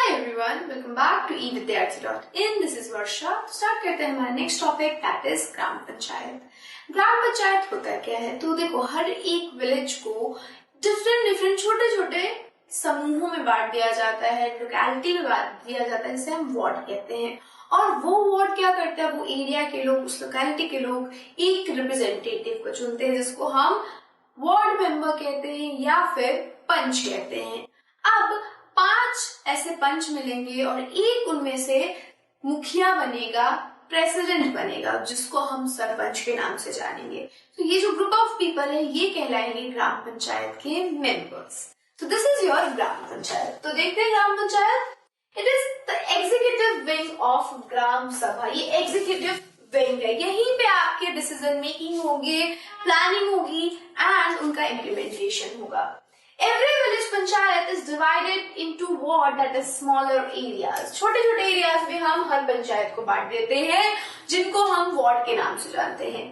Hi everyone, welcome back to evidyarthi.in. This is Varsha. Start करते हैं हमारा next topic that is gram panchayat. ग्राम पंचायत होता क्या है? तो देखो, हर एक विलेज को डिफरेंट छोटे छोटे समूहों में बांट दिया जाता है, लोकेलिटी में बांट दिया जाता है, जिसे हम वार्ड कहते हैं। और वो वार्ड क्या करता है, वो एरिया के लोग, उस लोकेलिटी के लोग एक रिप्रेजेंटेटिव को चुनते हैं, जिसको हम वार्ड मेंबर कहते हैं या फिर पंच कहते हैं। अब 5 ऐसे पंच मिलेंगे और एक उनमें से मुखिया बनेगा, प्रेसिडेंट बनेगा, जिसको हम सरपंच के नाम से जानेंगे। तो ये जो ग्रुप ऑफ पीपल है, ये कहलाएंगे ग्राम पंचायत के मेंबर्स। तो this is your gram panchayat. तो देखते हैं gram panchayat. It is the executive wing of gram sabha. ये एग्जीक्यूटिव विंग है, यहीं पे आपके डिसीजन मेकिंग होंगे, प्लानिंग होगी एंड उनका इम्प्लीमेंटेशन होगा। Every village panchayat is divided into ward, that is smaller areas. छोटे छोटे एरियाज में हम हर पंचायत को बांट देते हैं, जिनको हम वार्ड के नाम से जानते हैं।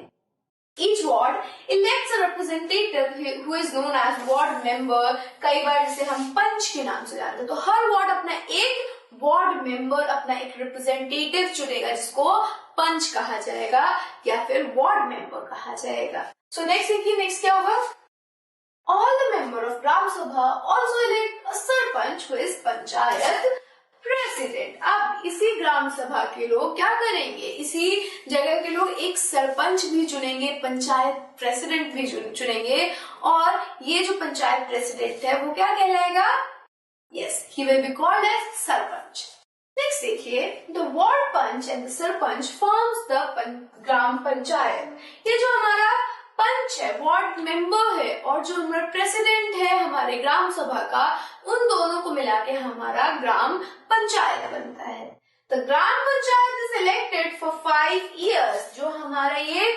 Each ward elects a representative who is known as ward member. कई बार जिसे हम पंच के नाम से जानते हैं। तो हर वार्ड अपना एक वार्ड मेंबर, अपना एक रिप्रेजेंटेटिव चुनेगा, जिसको पंच कहा जाएगा या फिर वार्ड मेंबर कहा जाएगा। सो नेक्स्ट देखिए, नेक्स्ट क्या होगा? All the member of Gram Sabha also elect a sarpanch who is panchayat president. अब इसी ग्राम सभा के लोग क्या करेंगे, इसी जगह के लोग एक सरपंच भी चुनेंगे, पंचायत प्रेसिडेंट भी चुनेंगे। और ये जो पंचायत प्रेसिडेंट है, वो क्या कहलाएगा? Yes, he will be called as sarpanch. Next देखिए, the ward panch and the sarpanch forms the gram panchayat. ये जो हमारा पंच है, वार्ड मेंबर है, और जो हमारा प्रेसिडेंट है हमारे ग्राम सभा का, उन दोनों को मिला के हमारा ग्राम पंचायत बनता है। तो gram panchayat is elected for 5 years। जो हमारा ये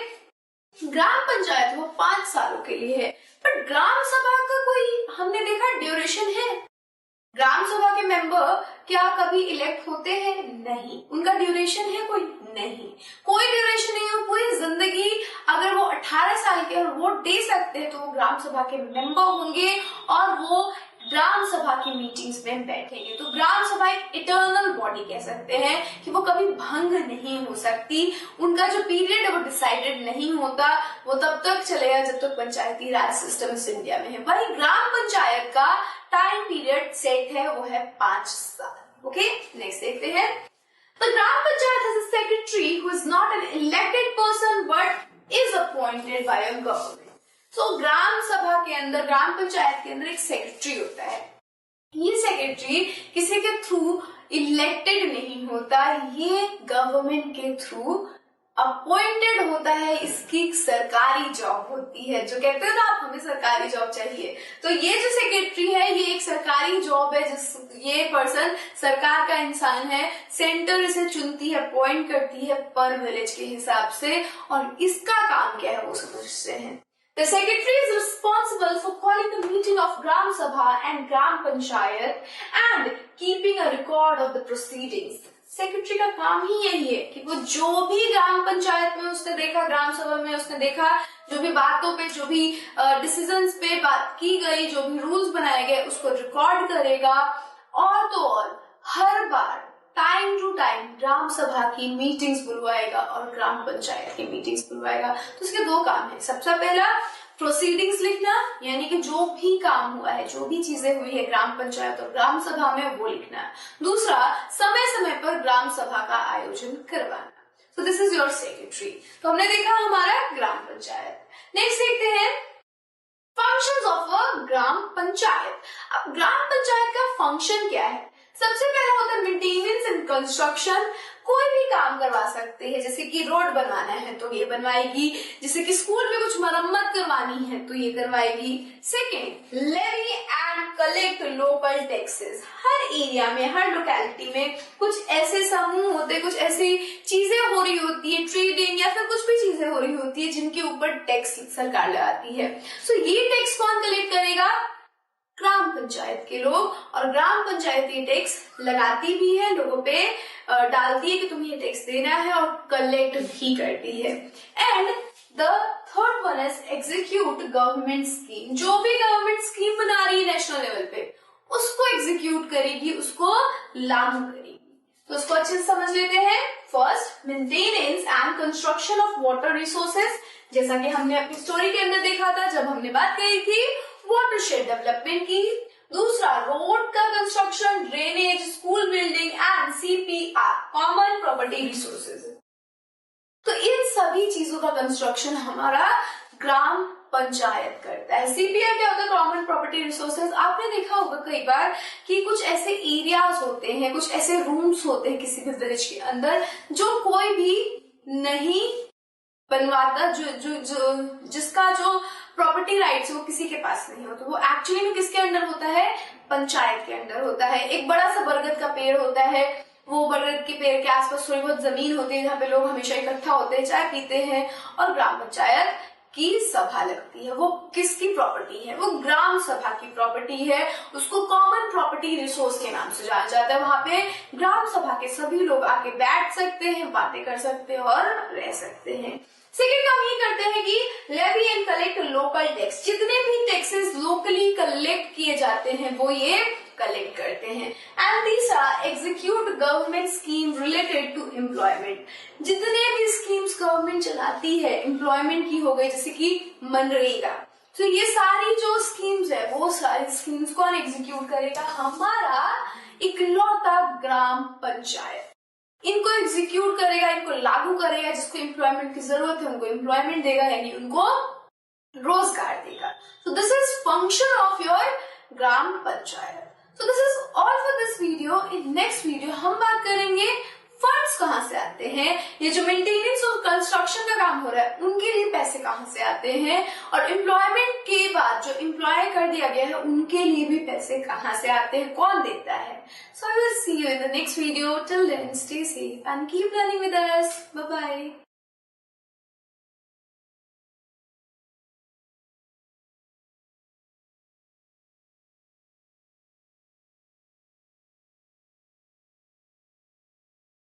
ग्राम पंचायत वो 5 सालों के लिए है। पर ग्राम सभा का कोई हमने देखा ड्यूरेशन है? ग्राम सभा के मेंबर क्या कभी इलेक्ट होते हैं? नहीं। उनका ड्यूरेशन है कोई? नहीं, कोई ड्यूरेशन नहीं है। पूरी जिंदगी अगर वो 18 साल के और वोट दे सकते हैं, तो वो ग्राम सभा के मेंबर होंगे और वो ग्राम सभा की मीटिंग्स में बैठेंगे। तो ग्राम सभा एक इटर्नल बॉडी कह सकते हैं कि वो कभी भंग नहीं हो सकती। उनका जो पीरियड है वो डिसाइडेड नहीं होता, वो तब तक चलेगा जब तक पंचायती राज सिस्टम इस इंडिया में है। वही ग्राम पंचायत का टाइम पीरियड सेट है, वो है 5 साल। ओके, नेक्स्ट देखते हैं। The Gram Panchayat has a secretary who is not an elected person but is appointed by a government. So ग्राम सभा के अंदर, ग्राम पंचायत के अंदर एक सेक्रेटरी होता है। ये सेक्रेटरी किसी के थ्रू इलेक्टेड नहीं होता, ये गवर्नमेंट के थ्रू अपॉइंटेड होता है। इसकी सरकारी जॉब होती है। जो कहते हैं ना आप, हमें सरकारी जॉब चाहिए, तो ये जो सेक्रेटरी है, ये एक सरकारी जॉब है। ये पर्सन सरकार का इंसान है। सेंटर इसे चुनती है, अपॉइंट करती है पर विलेज के हिसाब से, और इसका काम क्या है वो समझते हैं। The secretary is responsible for calling the meeting of Gram Sabha and Gram Panchayat and keeping a record of the proceedings. Secretary का काम ही यही है कि वो जो भी ग्राम पंचायत में उसने देखा, ग्राम सभा में उसने देखा, जो भी बातों पे, जो भी डिसीजंस पे बात की गई, जो भी रूल्स बनाए गए, उसको रिकॉर्ड करेगा। और तो और हर बार टाइम टू टाइम ग्राम सभा की मीटिंग्स बुलवाएगा और ग्राम पंचायत की मीटिंग्स बुलवाएगा। तो उसके 2 काम है। सबसे पहला प्रोसीडिंग्स लिखना, यानी कि जो भी काम हुआ है, जो भी चीजें हुई है ग्राम पंचायत और ग्राम सभा में, वो लिखना। दूसरा, समय समय पर ग्राम सभा का आयोजन करवाना। So this is your secretary. तो हमने देखा हमारा ग्राम पंचायत। नेक्स्ट देखते हैं फंक्शंस ऑफ अ ग्राम पंचायत। अब ग्राम पंचायत का फंक्शन क्या है? सबसे पहला होता है मेंटेनेंस एंड कंस्ट्रक्शन। कोई भी काम करवा सकते हैं, जैसे कि रोड बनवाना है तो ये बनवाएगी, जैसे कि स्कूल में कुछ मरम्मत करवानी है तो ये करवाएगी। Second, levy and collect local taxes. हर एरिया में, हर लोकेलिटी में कुछ ऐसे समूह होते, कुछ ऐसी चीजें हो रही होती है, ट्रेडिंग या फिर कुछ भी चीजें हो रही होती है, जिनके ऊपर टैक्स सरकार लगाती है। सो ये टैक्स कौन कलेक्ट करेगा? ग्राम पंचायत के लोग। और ग्राम पंचायत ये टैक्स लगाती भी है, लोगों पे डालती है कि तुम्हें ये टैक्स देना है, और कलेक्ट भी करती है। And the third one is execute government scheme. जो भी गवर्नमेंट स्कीम बना रही है नेशनल लेवल पे, उसको एग्जीक्यूट करेगी, उसको लागू करेगी। तो उसको अच्छे से समझ लेते हैं। First, maintenance and construction of water resources, जैसा कि हमने अपनी स्टोरी के अंदर देखा था जब हमने बात करी थी वाटरशेड डेवलपमेंट की। दूसरा, रोड का construction, drainage, school building and CPR, common property resources. तो इन सभी चीजों का कंस्ट्रक्शन हमारा ग्राम पंचायत करता है। सीपीआर क्या होता है? Common property resources. आपने देखा होगा कई बार कि कुछ ऐसे एरियाज होते हैं, कुछ ऐसे रूम्स होते हैं किसी भी विलेज के अंदर जो कोई भी नहीं बनवाता, जिसका जो प्रॉपर्टी राइट्स वो किसी के पास नहीं होता। वो एक्चुअली में किसके अंडर होता है? पंचायत के अंडर होता है। एक बड़ा सा बरगद का पेड़ होता है, वो बरगद के पेड़ के आसपास थोड़ी बहुत जमीन होती है जहाँ पे लोग हमेशा इकट्ठा होते हैं, चाय पीते हैं, और ग्राम पंचायत की सभा लगती है। वो किसकी प्रॉपर्टी है? वो ग्राम सभा की प्रॉपर्टी है। उसको कॉमन प्रॉपर्टी रिसोर्स के नाम से जाना जाता है। वहां पे ग्राम सभा के सभी लोग आके बैठ सकते हैं, बातें कर सकते हैं और रह सकते हैं। सेकेंड काम ये करते हैं कि levy and collect local tax. जितने भी टैक्सेस लोकली कलेक्ट किए जाते हैं वो ये कलेक्ट करते हैं। एंड तीसरा, execute government scheme related to employment. जितने भी स्कीम्स गवर्नमेंट चलाती है, एम्प्लॉयमेंट की हो गई, जैसे कि मनरेगा, तो ये सारी जो स्कीम्स है वो सारी स्कीम्स कौन एग्जीक्यूट करेगा? हमारा इकलौता ग्राम पंचायत। इनको एग्जीक्यूट करेगा, इनको लागू करेगा। जिसको एम्प्लॉयमेंट की जरूरत है उनको एम्प्लॉयमेंट देगा, यानी उनको रोजगार देगा। So this is function of your gram panchayat. So this is all for this video. In next video हम बात करेंगे फंड्स कहाँ से आते हैं, ये जो मेंटेनेंस और कंस्ट्रक्शन का काम हो रहा है उनके लिए पैसे कहाँ से आते हैं, और एम्प्लॉयमेंट के बाद जो एम्प्लॉय कर दिया गया है उनके लिए भी पैसे कहाँ से आते हैं, कौन देता है। So I will see you in the next video. Till then, stay safe and keep learning with us. Bye bye.